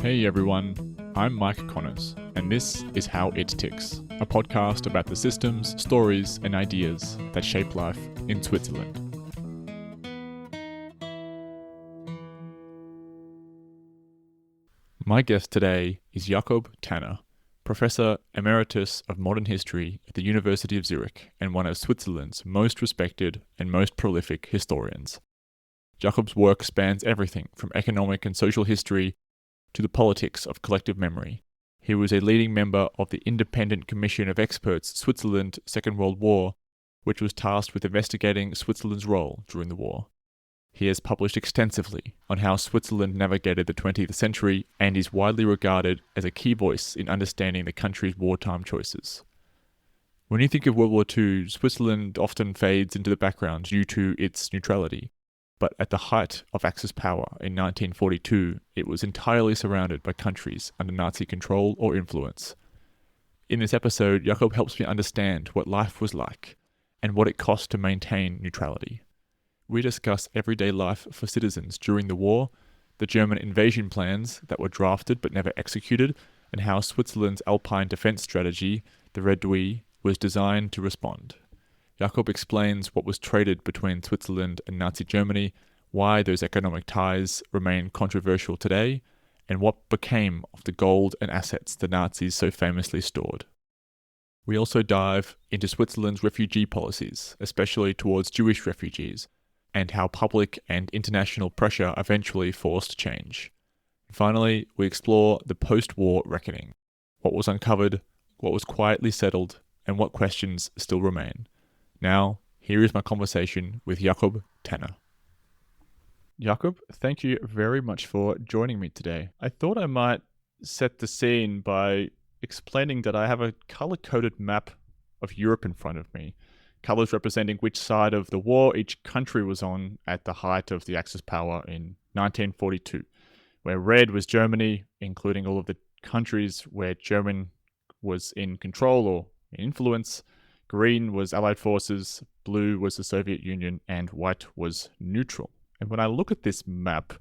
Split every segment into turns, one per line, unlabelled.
Hey everyone, I'm Mike Connors, and this is How It Ticks, a podcast about the systems, stories, and ideas that shape life in Switzerland. My guest today is Jakob Tanner, Professor Emeritus of Modern History at the University of Zurich and one of Switzerland's most respected and most prolific historians. Jakob's work spans everything from economic and social history to the politics of collective memory. He was a leading member of the Independent Commission of Experts Switzerland Second World War, which was tasked with investigating Switzerland's role during the war. He has published extensively on how Switzerland navigated the 20th century and is widely regarded as a key voice in understanding the country's wartime choices. When you think of World War II, Switzerland often fades into the background due to its neutrality. But at the height of Axis power in 1942, it was entirely surrounded by countries under Nazi control or influence. In this episode, Jakob helps me understand what life was like and what it cost to maintain neutrality. We discuss everyday life for citizens during the war, the German invasion plans that were drafted but never executed, and how Switzerland's Alpine defense strategy, the Reduit, was designed to respond. Jakob explains what was traded between Switzerland and Nazi Germany, why those economic ties remain controversial today, and what became of the gold and assets the Nazis so famously stored. We also dive into Switzerland's refugee policies, especially towards Jewish refugees, and how public and international pressure eventually forced change. Finally, we explore the post-war reckoning, what was uncovered, what was quietly settled, and what questions still remain. Now, here is my conversation with Jakob Tanner. Jakob, thank you very much for joining me today. I thought I might set the scene by explaining that I have a color-coded map of Europe in front of me, colors representing which side of the war each country was on at the height of the Axis power in 1942, where red was Germany, including all of the countries where German was in control or in influence. Green was Allied forces, blue was the Soviet Union, and white was neutral. And when I look at this map,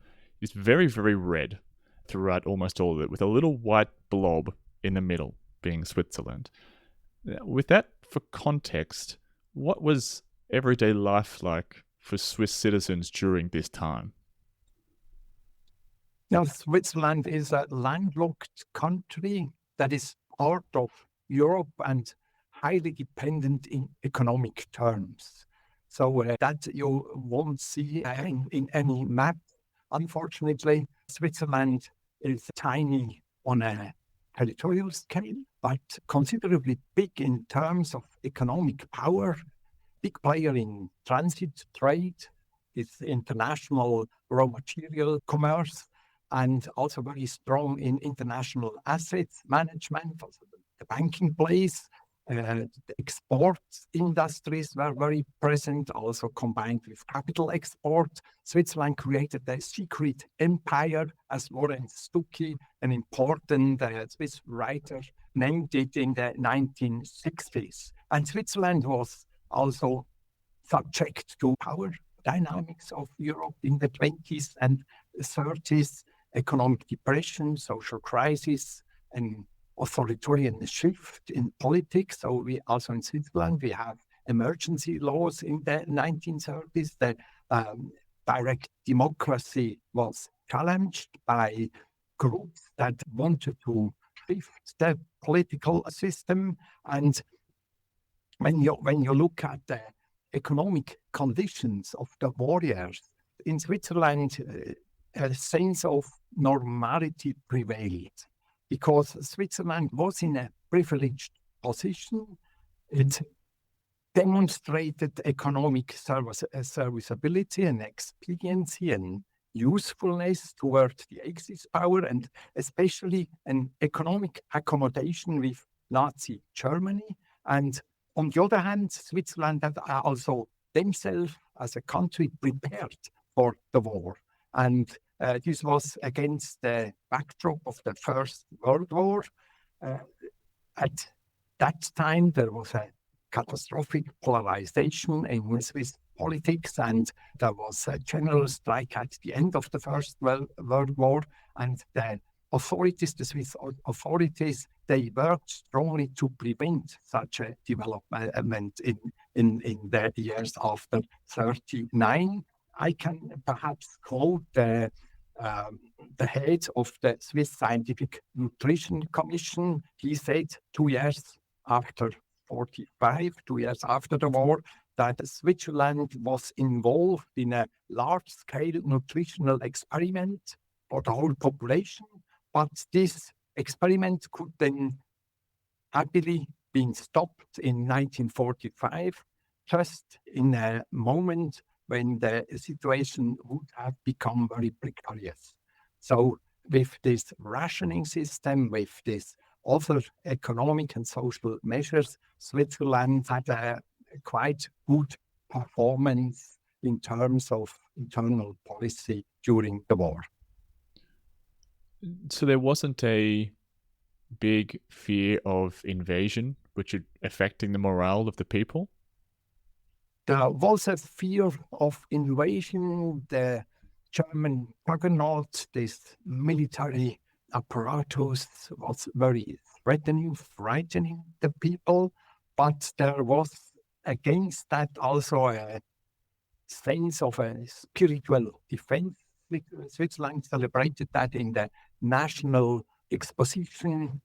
it's very, very red throughout almost all of it, with a little white blob in the middle being Switzerland. With that for context, what was everyday life like for Swiss citizens during this time?
Now, Switzerland is a landlocked country that is part of Europe and highly dependent in economic terms. So that you won't see in any map. Unfortunately, Switzerland is tiny on a territorial scale, but considerably big in terms of economic power. Big player in transit trade, it's international raw material commerce, and also very strong in international assets management, also the banking place. The export industries were very present, also combined with capital export. Switzerland created a secret empire, as Warren Stuckey, an important Swiss writer, named it in the 1960s. And Switzerland was also subject to power dynamics of Europe in the 20s and 30s, economic depression, social crisis, and authoritarian shift in politics. So we also in Switzerland, we have emergency laws in the 1930s. The direct democracy was challenged by groups that wanted to shift the political system. And when you look at the economic conditions of the warriors in Switzerland, a sense of normality prevailed, because Switzerland was in a privileged position. It demonstrated economic serviceability and expediency and usefulness toward the Axis power, and especially an economic accommodation with Nazi Germany. And on the other hand, Switzerland had also themselves as a country prepared for the war. And this was against the backdrop of the First World War. At that time, there was a catastrophic polarization in Swiss politics, and there was a general strike at the end of the First World War, and the the Swiss authorities, they worked strongly to prevent such a development in the years after 39. I can perhaps quote the head of the Swiss Scientific Nutrition Commission. He said 2 years after 45, 2 years after the war, that Switzerland was involved in a large-scale nutritional experiment for the whole population, but this experiment could then happily be stopped in 1945, just in a moment when the situation would have become very precarious. So with this rationing system, with this other economic and social measures, Switzerland had a quite good performance in terms of internal policy during the war.
So there wasn't a big fear of invasion, which is affecting the morale of the people?
There was a fear of invasion. The German juggernaut, this military apparatus, was very frightening the people, but there was against that also a sense of a spiritual defense. Switzerland celebrated that in the National Exposition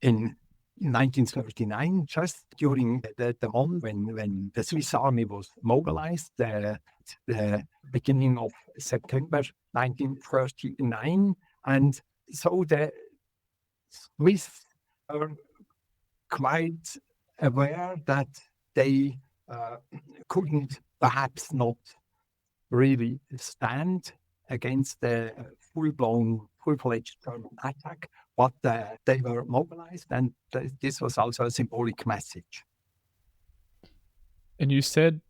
in 1939, just during the month when the Swiss army was mobilized, the beginning of September 1939. And so the Swiss are quite aware that they couldn't perhaps not really stand against the full-fledged German attack, but they were mobilized, and this was also a symbolic message.
And you said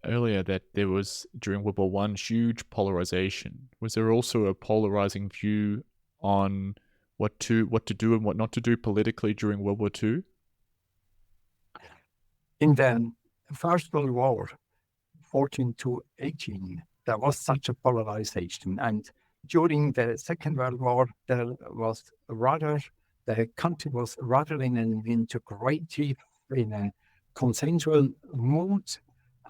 earlier that there was, during World War I, huge polarization. Was there also a polarizing view on what to do and what not to do politically during World War II?
In the First World War, 14 to 18, there was such a polarization. And during the Second World War, the country was rather in an integrative, in a consensual mood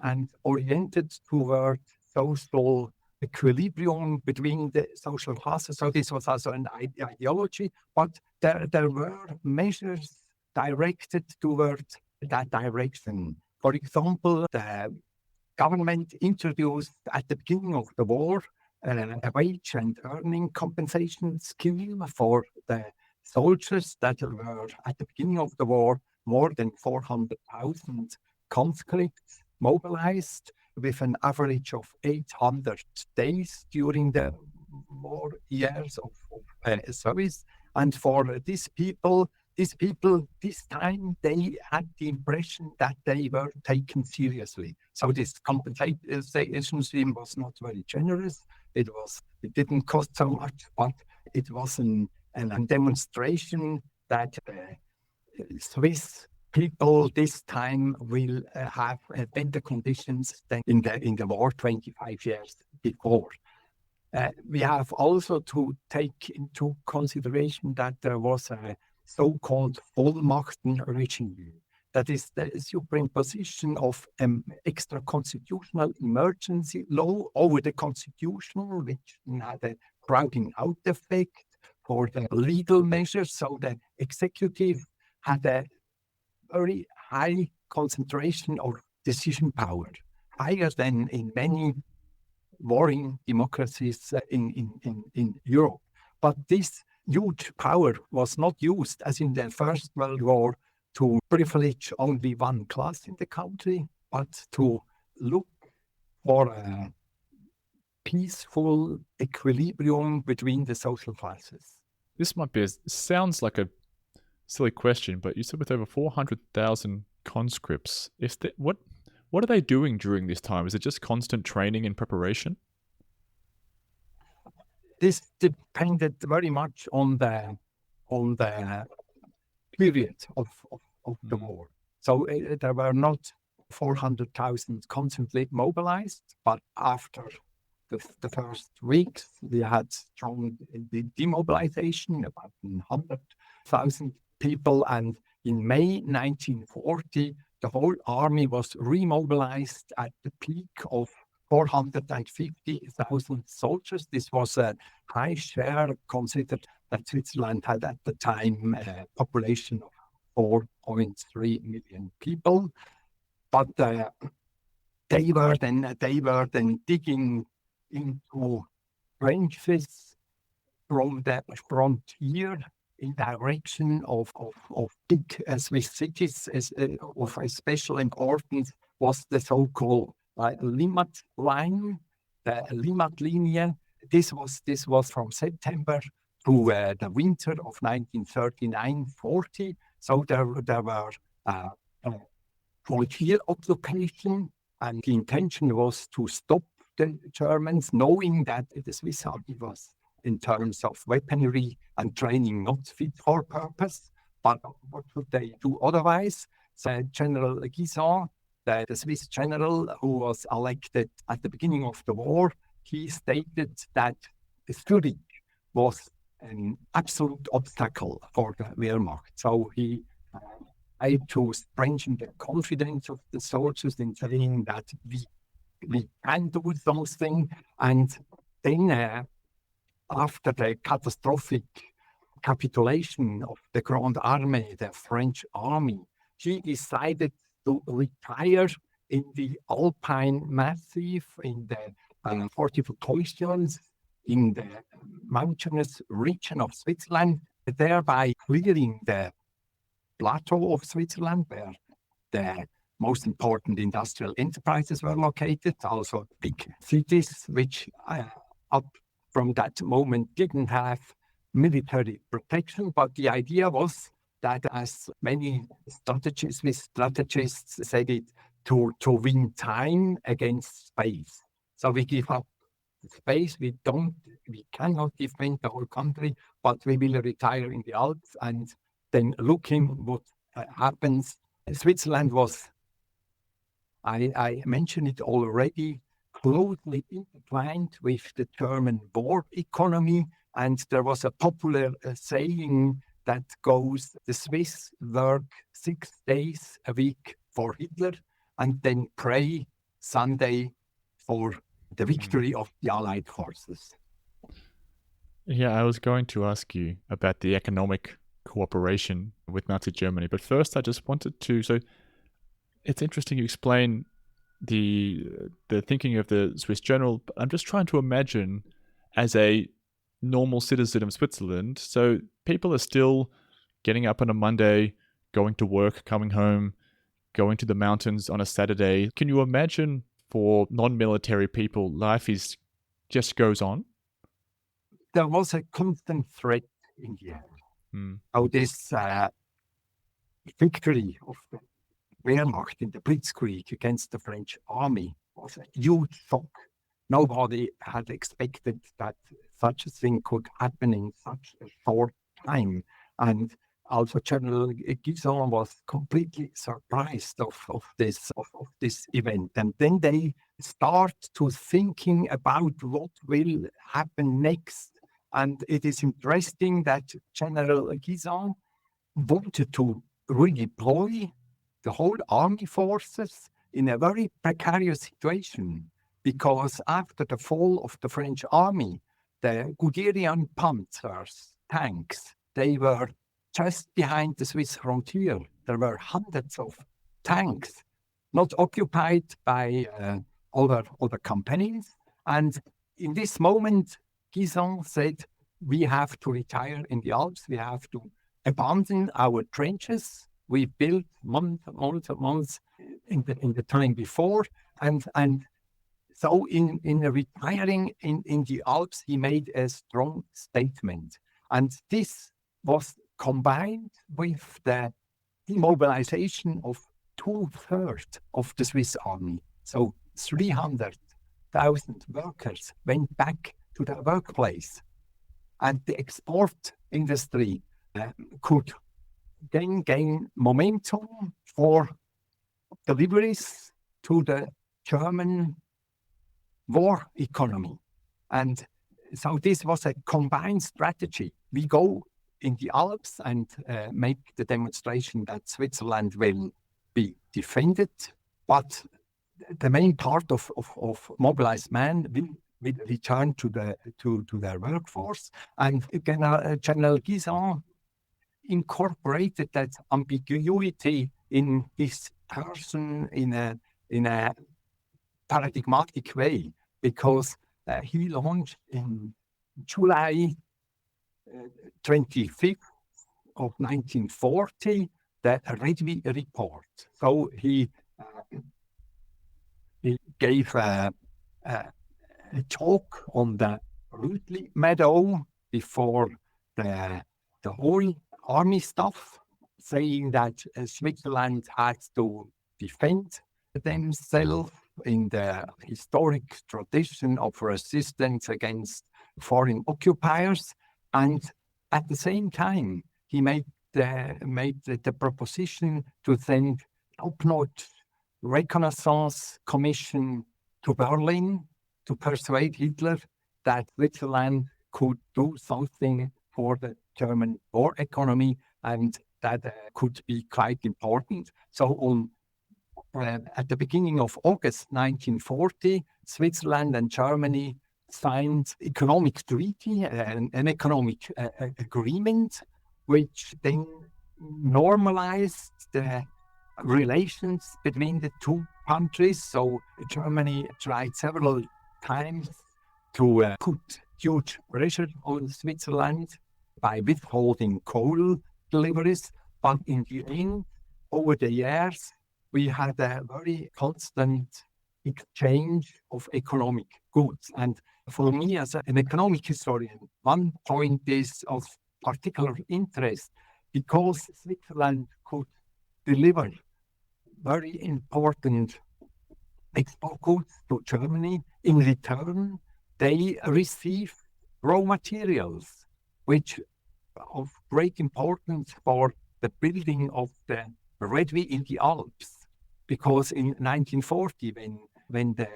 and oriented toward social equilibrium between the social classes. So this was also an ideology, but there were measures directed toward that direction. For example, the government introduced at the beginning of the war a wage and earning compensation scheme for the soldiers that were at the beginning of the war more than 400,000 conscripts mobilized with an average of 800 days during the war years of service. And for these people, this time, they had the impression that they were taken seriously. So this compensation scheme was not very generous. It didn't cost so much, but it was a demonstration that Swiss people this time will have better conditions than in the war 25 years before. We have also to take into consideration that there was a so-called Vollmachten regime. That is the superimposition of extra-constitutional emergency law over the constitution, which had a crowding out effect for the legal measures. So the executive had a very high concentration of decision power, higher than in many warring democracies in Europe. But this huge power was not used, as in the First World War, to privilege only one class in the country, but to look for a peaceful equilibrium between the social classes.
This sounds like a silly question, but you said with over 400,000 conscripts, what are they doing during this time? Is it just constant training and preparation?
This depended very much on the period of the war. So there were not 400,000 constantly mobilized, but after the first weeks, we had strong demobilization, about 100,000 people. And in May 1940, the whole army was remobilized at the peak of 450,000 soldiers. This was a high share, considered that Switzerland had at the time a population of 4.3 million people. But they were then digging into trenches from the frontier in direction of big Swiss cities. Of special importance was the so-called Limmat line, the Limmat-Linie. This was from September to the winter of 1939-40. So there were frontier occupation, and the intention was to stop the Germans, knowing that the Swiss army was, in terms of weaponry and training, not fit for purpose. But what would they do otherwise? So General Guisan, the Swiss general who was elected at the beginning of the war, he stated that Zurich was an absolute obstacle for the Wehrmacht. So he tried to strengthen the confidence of the soldiers in saying that we can do something. And then after the catastrophic capitulation of the Grande Armée, the French army, he decided to retire in the Alpine Massif, in the fortifications, in the mountainous region of Switzerland, thereby clearing the plateau of Switzerland, where the most important industrial enterprises were located, also big cities, which up from that moment didn't have military protection. But the idea was that, as many strategists said it, to win time against space. So we give up space, we cannot defend the whole country, but we will retire in the Alps and then looking what happens. Switzerland was, I mentioned it already, closely intertwined with the German war economy. And there was a popular saying that goes, the Swiss work 6 days a week for Hitler and then pray Sunday for the victory of the Allied forces.
Yeah, I was going to ask you about the economic cooperation with Nazi Germany. But first, I just wanted to, so it's interesting you explain the thinking of the Swiss general. But I'm just trying to imagine, as a normal citizen of Switzerland, so people are still getting up on a Monday, going to work, coming home, going to the mountains on a Saturday. Can you imagine, for non-military people, life just goes on?
There was a constant threat in the air. How this victory of the Wehrmacht in the Blitzkrieg against the French army was a huge shock. Nobody had expected that such a thing could happen in such a short time. And also General Guisan was completely surprised of this event. And then they start to thinking about what will happen next. And it is interesting that General Guisan wanted to redeploy the whole army forces in a very precarious situation, because after the fall of the French army, the Guderian panzers, tanks, they were just behind the Swiss frontier. There were hundreds of tanks not occupied by other companies. And in this moment, Guisan said, we have to retire in the Alps, we have to abandon our trenches we built months in the time before. And so in retiring in the Alps, he made a strong statement. And this was combined with the demobilization of 2/3 of the Swiss army. So 300,000 workers went back to their workplace. And the export industry could then gain momentum for deliveries to the German war economy. And so this was a combined strategy. We go in the Alps and make the demonstration that Switzerland will be defended, but the main part of mobilized men will return to their workforce. And General Guisan incorporated that ambiguity in his person in a paradigmatic way, because he launched in July 25th of 1940 the Reduit report. So he gave a talk on the Reduit meadow before the whole army staff, saying that Switzerland has to defend themselves in the historic tradition of resistance against foreign occupiers. And at the same time, he made the proposition to send top-notch reconnaissance commission to Berlin to persuade Hitler that Switzerland could do something for the German war economy, and that could be quite important. So at the beginning of August 1940, Switzerland and Germany signed economic treaty, an economic agreement, which then normalized the relations between the two countries. So Germany tried several times to put huge pressure on Switzerland by withholding coal deliveries, but in the end, over the years, we had a very constant exchange of economic goods. And for me, as an economic historian, one point is of particular interest, because Switzerland could deliver very important export goods to Germany. In return, they receive raw materials, which of great importance for the building of the Reduit in the Alps. Because in 1940, when the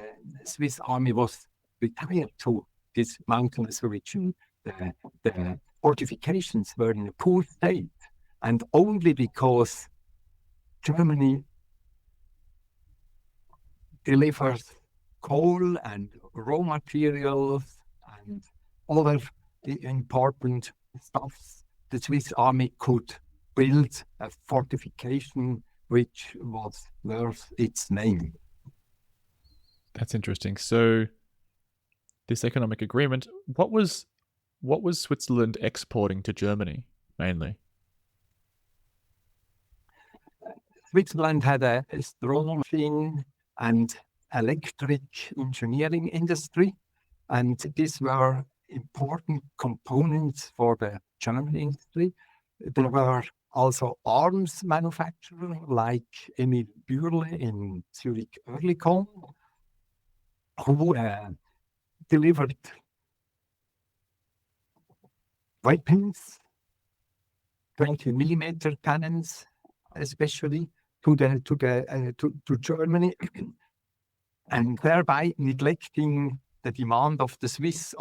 Swiss army was retired to this mountainous region, the fortifications were in a poor state. And only because Germany delivers coal and raw materials and other important stuffs, the Swiss army could build a fortification which was worth its name.
That's interesting. So this economic agreement, what was Switzerland exporting to Germany mainly?
Switzerland had a strong machine and electric engineering industry, and these were important components for the German industry. There were also arms manufacturers like Emil Bürle in Zurich Oerlikon, who delivered weapons, 20mm cannons, especially to Germany, and thereby neglecting the demand of the Swiss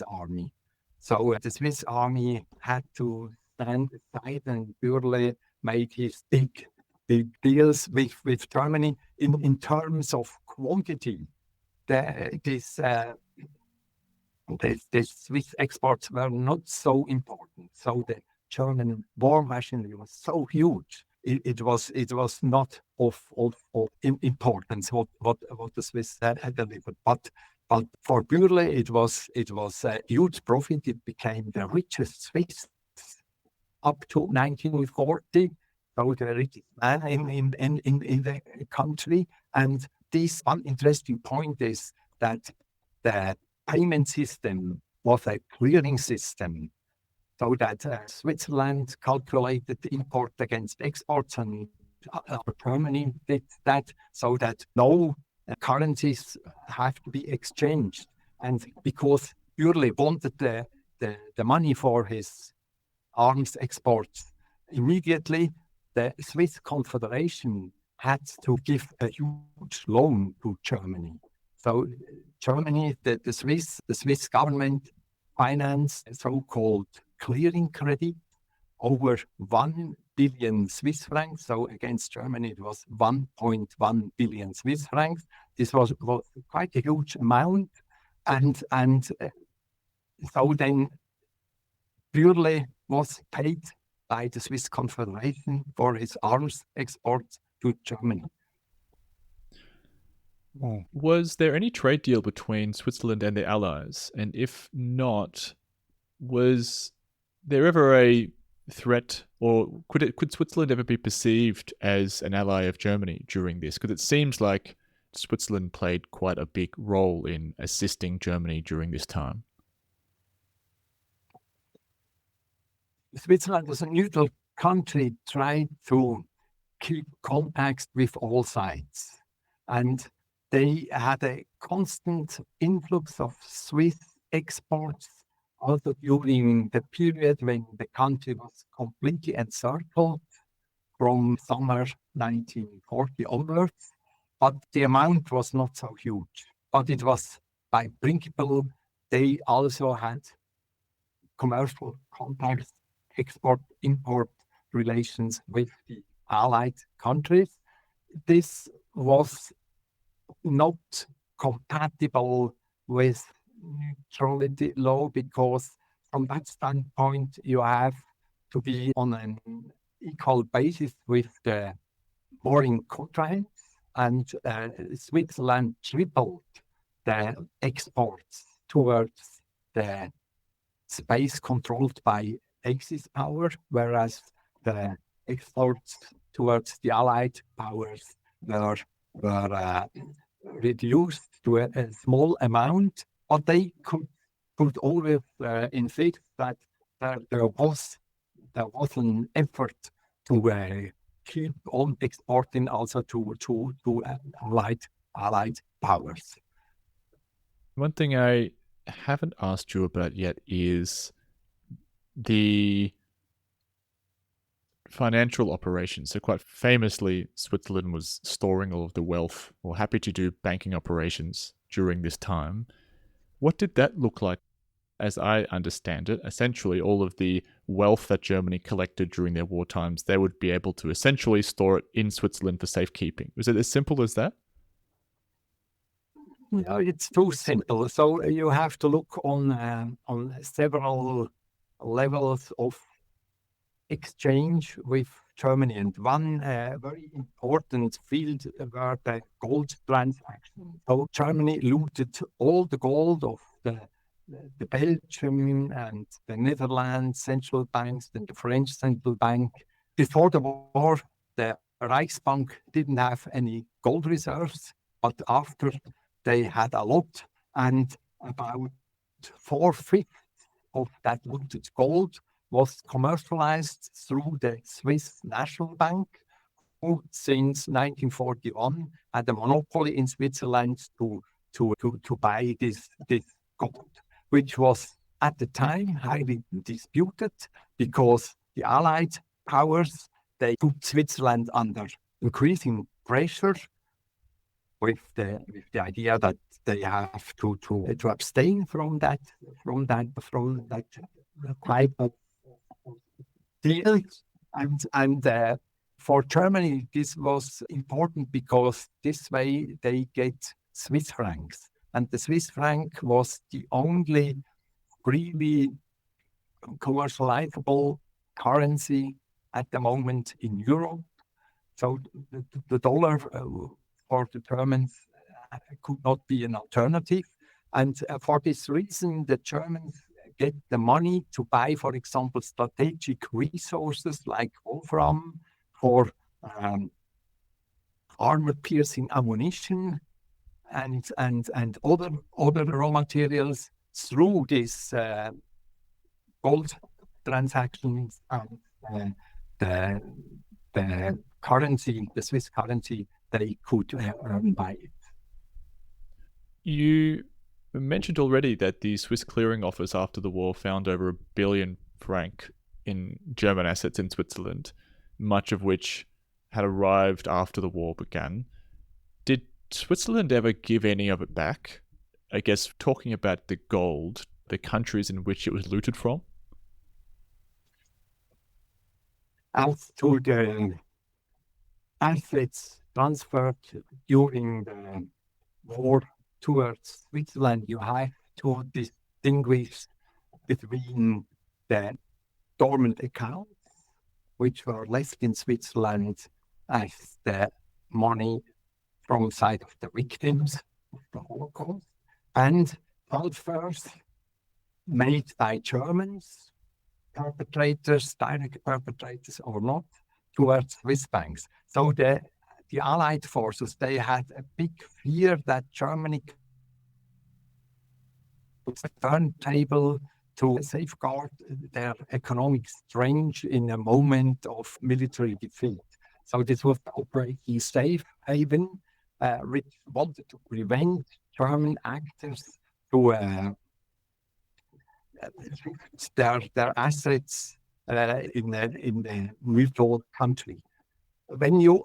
army. So the Swiss army had to stand aside, and Bürle made his big deals with Germany in terms of quantity. These Swiss exports were not so important. So the German war machinery was so huge. It was not of importance what the Swiss had delivered. But for Bürle, it was a huge profit. It became the richest Swiss up to 1940. So the richest man in the country. And this one interesting point is that the payment system was a clearing system, so that Switzerland calculated the import against exports, and Germany did that, so that no currencies have to be exchanged. And because Bürle wanted the money for his arms exports immediately, the Swiss Confederation had to give a huge loan to Germany. So Germany, the Swiss government financed a so-called clearing credit over 1 billion Swiss francs. So against Germany, it was 1.1 billion Swiss francs. This was quite a huge amount. And so then Bürle was paid by the Swiss Confederation for his arms exports to Germany.
Was there any trade deal between Switzerland and the Allies? And if not, was there ever a threat, or could Switzerland ever be perceived as an ally of Germany during this? Because it seems like Switzerland played quite a big role in assisting Germany during this time.
Switzerland, as a neutral country, tried to keep contacts with all sides. And they had a constant influx of Swiss exports, also during the period when the country was completely encircled from summer 1940 onwards. But the amount was not so huge. But it was, by principle, they also had commercial contacts, export-import relations with the allied countries. This was not compatible with neutrality law, because from that standpoint, you have to be on an equal basis with the foreign contracts, and Switzerland tripled the exports towards the space controlled by Axis power, whereas the exports towards the Allied powers were reduced to a small amount, but they could always insist that there was an effort to keep on exporting also to allied powers.
One thing I haven't asked you about yet is the financial operations. So quite famously, Switzerland was storing all of the wealth, or happy to do banking operations during this time. What did that look like? As I understand it, essentially all of the wealth that Germany collected during their war times, they would be able to essentially store it in Switzerland for safekeeping. Was it as simple as that?
No, it's too simple. So you have to look on several levels of exchange with Germany, and one very important field were the gold transactions. So Germany looted all the gold of the Belgium and the Netherlands central banks and the French central bank. Before the war, the Reichsbank didn't have any gold reserves, but after they had a lot, and about 4/5 of that looted gold was commercialized through the Swiss National Bank, who since 1941 had a monopoly in Switzerland to buy this gold, which was at the time highly disputed, because the Allied powers, they put Switzerland under increasing pressure with the idea that they have to abstain from that type of deal. And for Germany, this was important because this way they get Swiss francs. And the Swiss franc was the only really commercializable currency at the moment in Europe. So the dollar for the Germans could not be an alternative. And for this reason, the Germans get the money to buy, for example, strategic resources like wolfram, for armor-piercing ammunition, and other raw materials through these gold transactions, and the currency, the Swiss currency, they could buy it.
You mentioned already that the Swiss clearing office after the war found over £1 billion in German assets in Switzerland, much of which had arrived after the war began. Did Switzerland ever give any of it back? I guess talking about the gold, the countries in which it was looted from?
As to the assets transferred during the war towards Switzerland, you have to distinguish between the dormant accounts, which were left in Switzerland as the money from the side of the victims of the Holocaust, and transfers made by Germans, perpetrators, direct perpetrators or not, towards Swiss banks. So the Allied forces, they had a big fear that Germany would turntable to safeguard their economic strength in a moment of military defeat. So this was the Operation Safe Haven, which wanted to prevent German actors to their assets in the neutral country. When you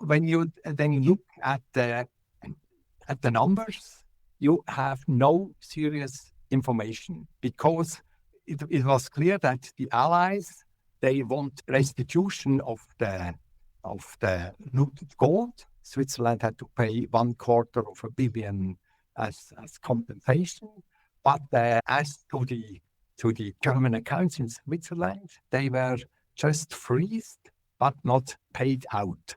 then look at the numbers, you have no serious information, because it was clear that the Allies, they want restitution of the looted gold. Switzerland had to pay $250 million as compensation, but as to the German accounts in Switzerland, they were just freezed but not paid out.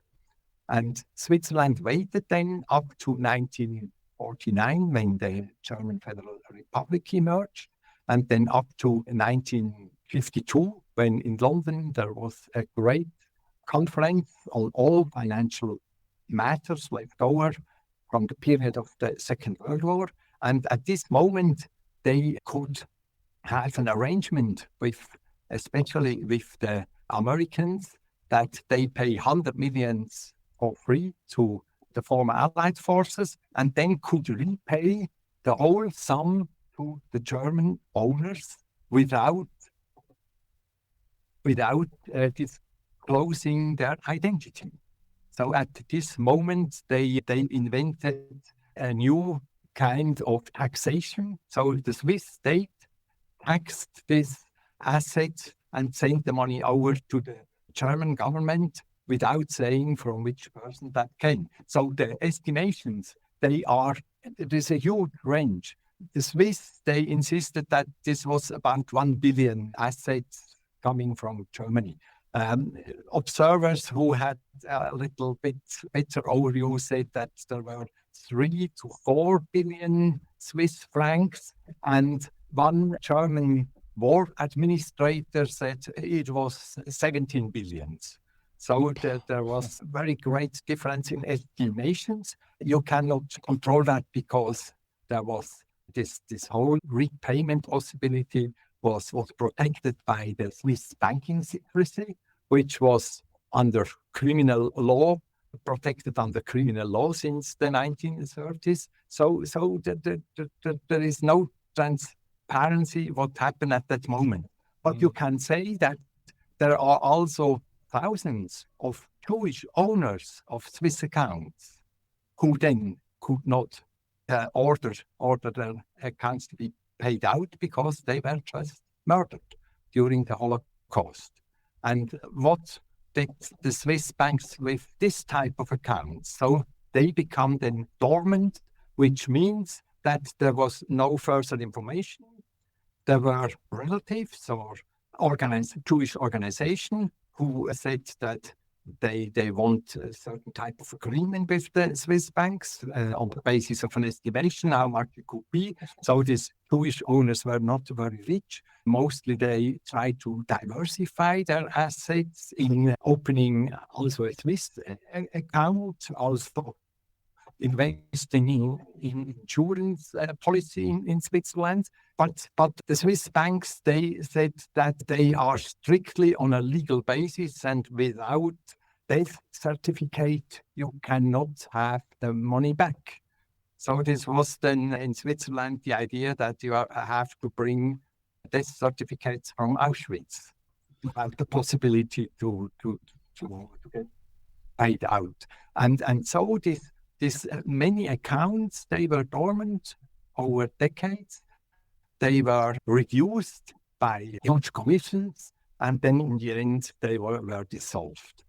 And Switzerland waited then up to 1949, when the German Federal Republic emerged, and then up to 1952, when in London there was a great conference on all financial matters left over from the period of the Second World War. And at this moment, they could have an arrangement especially with the Americans, that they pay 100 million for free to the former Allied forces, and then could repay the whole sum to the German owners without disclosing their identity. So at this moment, they invented a new kind of taxation. So the Swiss state taxed this asset and sent the money over to the German government without saying from which person that came. So the estimations, there's a huge range. The Swiss, they insisted that this was about 1 billion assets coming from Germany. Observers who had a little bit better overview said that there were 3 to 4 billion Swiss francs, and one German war administrator said it was 17 billions. So there was very great difference in estimations. You cannot control that, because there was this whole repayment possibility was protected by the Swiss banking secrecy, which was under criminal law, protected under criminal law since the 1930s. So there is no transparency what happened at that moment. But you can say that there are also thousands of Jewish owners of Swiss accounts who then could not order their accounts to be paid out, because they were just murdered during the Holocaust. And what did the Swiss banks with this type of accounts? So they become then dormant, which means that there was no further information. There were relatives or Jewish organizations who said that they want a certain type of agreement with the Swiss banks on the basis of an estimation how much it could be. So these Jewish owners were not very rich. Mostly they tried to diversify their assets in opening also a Swiss account, also investing in insurance policy in Switzerland. But the Swiss banks, they said that they are strictly on a legal basis, and without death certificate, you cannot have the money back. So this was then in Switzerland the idea that you have to bring death certificates from Auschwitz without the possibility to get paid out. And so this These many accounts, they were dormant over decades. They were reduced by huge commissions, and then in the end, they were dissolved.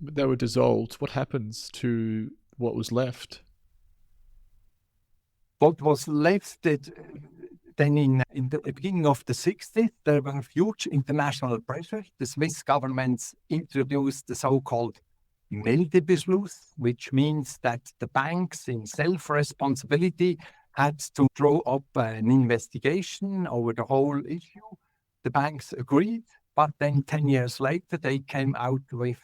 They were dissolved. What happens to what was left?
What was left then in the beginning of the 60s, there were huge international pressure. The Swiss governments introduced the so-called Meldebeschluss, which means that the banks in self-responsibility had to draw up an investigation over the whole issue. The banks agreed, but then 10 years later, they came out with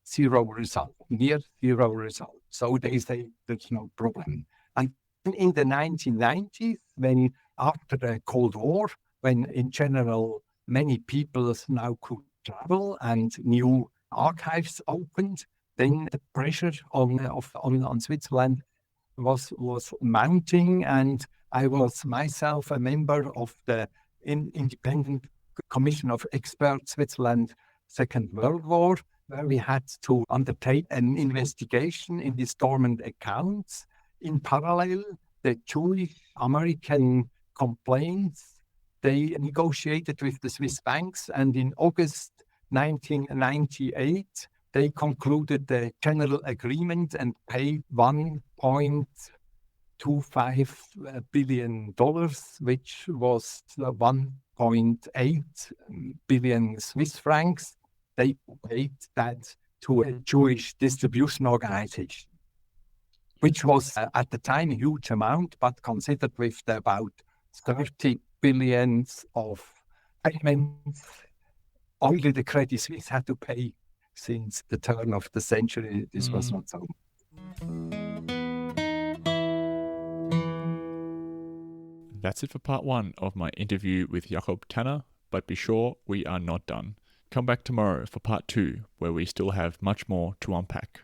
zero result, near zero result. So they say there's no problem. And in the 1990s, when after the Cold War, when in general many people now could travel and new archives opened, then the pressure on Switzerland was mounting, and I was myself a member of the Independent Commission of Experts Switzerland Second World War, where we had to undertake an investigation in these dormant accounts. In parallel, the Jewish American complaints, they negotiated with the Swiss banks, and in August 1998, they concluded the general agreement and paid $1.25 billion, which was 1.8 billion Swiss francs. They paid that to a Jewish distribution organization, which was at the time a huge amount, but considered with the about 30 billion of payments only the Credit Suisse had to pay since the turn of the century. This was not so.
That's it for part 1 of my interview with Jakob Tanner, but be sure we are not done. Come back tomorrow for part 2, where we still have much more to unpack.